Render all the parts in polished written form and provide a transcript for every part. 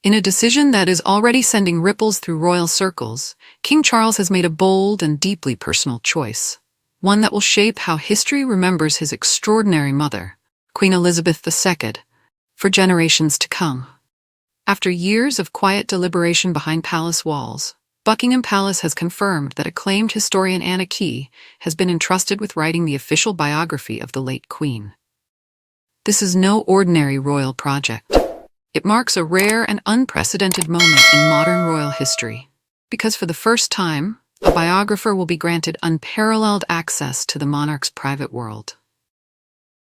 In a decision that is already sending ripples through royal circles, King Charles has made a bold and deeply personal choice, one that will shape how history remembers his extraordinary mother, Queen Elizabeth II, for generations to come. After years of quiet deliberation behind palace walls, Buckingham Palace has confirmed that acclaimed historian Anna Key has been entrusted with writing the official biography of the late Queen. This is no ordinary royal project. It marks a rare and unprecedented moment in modern royal history, because for the first time, a biographer will be granted unparalleled access to the monarch's private world.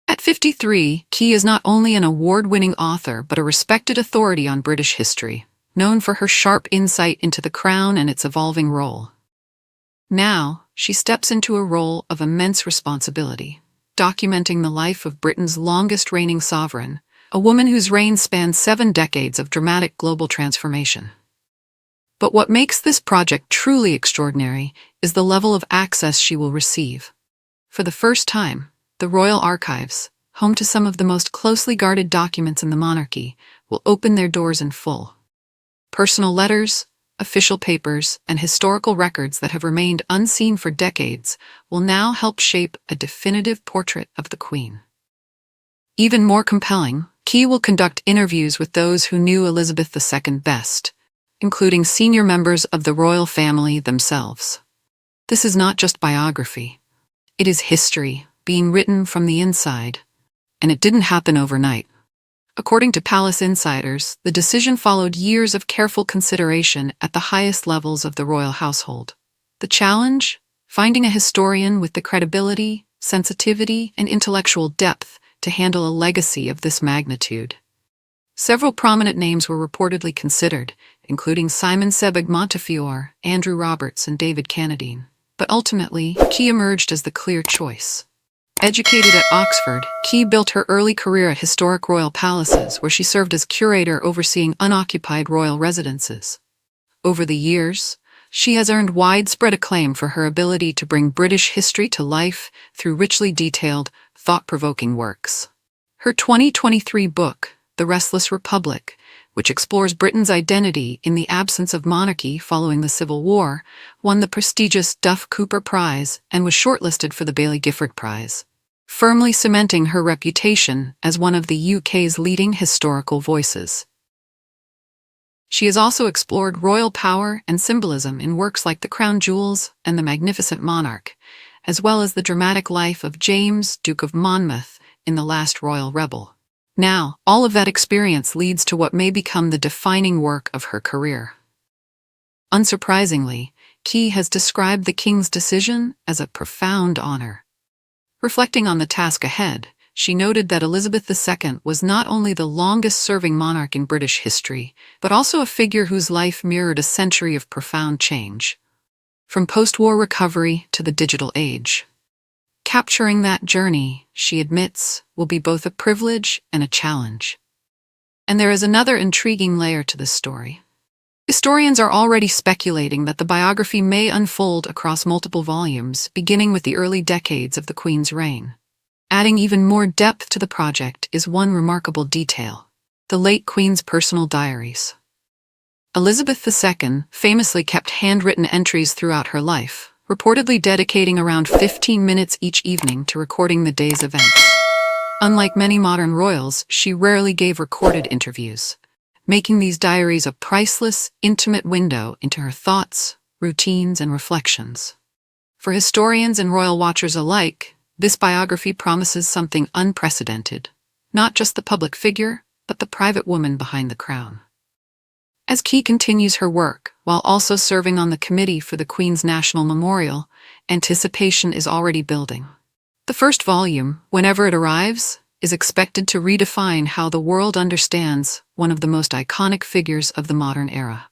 At 53, Key is not only an award-winning author but a respected authority on British history, known for her sharp insight into the crown and its evolving role. Now, she steps into a role of immense responsibility, documenting the life of Britain's longest-reigning sovereign, a woman whose reign spans 7 decades of dramatic global transformation. But what makes this project truly extraordinary is the level of access she will receive. For the first time, the Royal Archives, home to some of the most closely guarded documents in the monarchy, will open their doors in full. Personal letters, official papers, and historical records that have remained unseen for decades will now help shape a definitive portrait of the Queen. Even more compelling, Key will conduct interviews with those who knew Elizabeth II best, including senior members of the royal family themselves. This is not just biography. It is history, being written from the inside. And it didn't happen overnight. According to palace insiders, the decision followed years of careful consideration at the highest levels of the royal household. The challenge? Finding a historian with the credibility, sensitivity, and intellectual depth to handle a legacy of this magnitude. Several prominent names were reportedly considered, including Simon Sebag Montefiore, Andrew Roberts, and David Carradine. But ultimately, Key emerged as the clear choice. Educated at Oxford, Key built her early career at historic royal palaces where she served as curator overseeing unoccupied royal residences. Over the years, she has earned widespread acclaim for her ability to bring British history to life through richly detailed, thought-provoking works. Her 2023 book, The Restless Republic, which explores Britain's identity in the absence of monarchy following the Civil War, won the prestigious Duff Cooper Prize and was shortlisted for the Baillie Gifford Prize, firmly cementing her reputation as one of the UK's leading historical voices. She has also explored royal power and symbolism in works like The Crown Jewels and The Magnificent Monarch, as well as the dramatic life of James, Duke of Monmouth, in The Last Royal Rebel. Now, all of that experience leads to what may become the defining work of her career. Unsurprisingly, Key has described the King's decision as a profound honor. Reflecting on the task ahead, she noted that Elizabeth II was not only the longest-serving monarch in British history, but also a figure whose life mirrored a century of profound change. From post-war recovery to the digital age. Capturing that journey, she admits, will be both a privilege and a challenge. And there is another intriguing layer to this story. Historians are already speculating that the biography may unfold across multiple volumes, beginning with the early decades of the Queen's reign. Adding even more depth to the project is one remarkable detail: the late Queen's personal diaries. Elizabeth II famously kept handwritten entries throughout her life, reportedly dedicating around 15 minutes each evening to recording the day's events. Unlike many modern royals, she rarely gave recorded interviews, making these diaries a priceless, intimate window into her thoughts, routines, and reflections. For historians and royal watchers alike, this biography promises something unprecedented, not just the public figure, but the private woman behind the crown. As Key continues her work, while also serving on the committee for the Queen's National Memorial, anticipation is already building. The first volume, whenever it arrives, is expected to redefine how the world understands one of the most iconic figures of the modern era.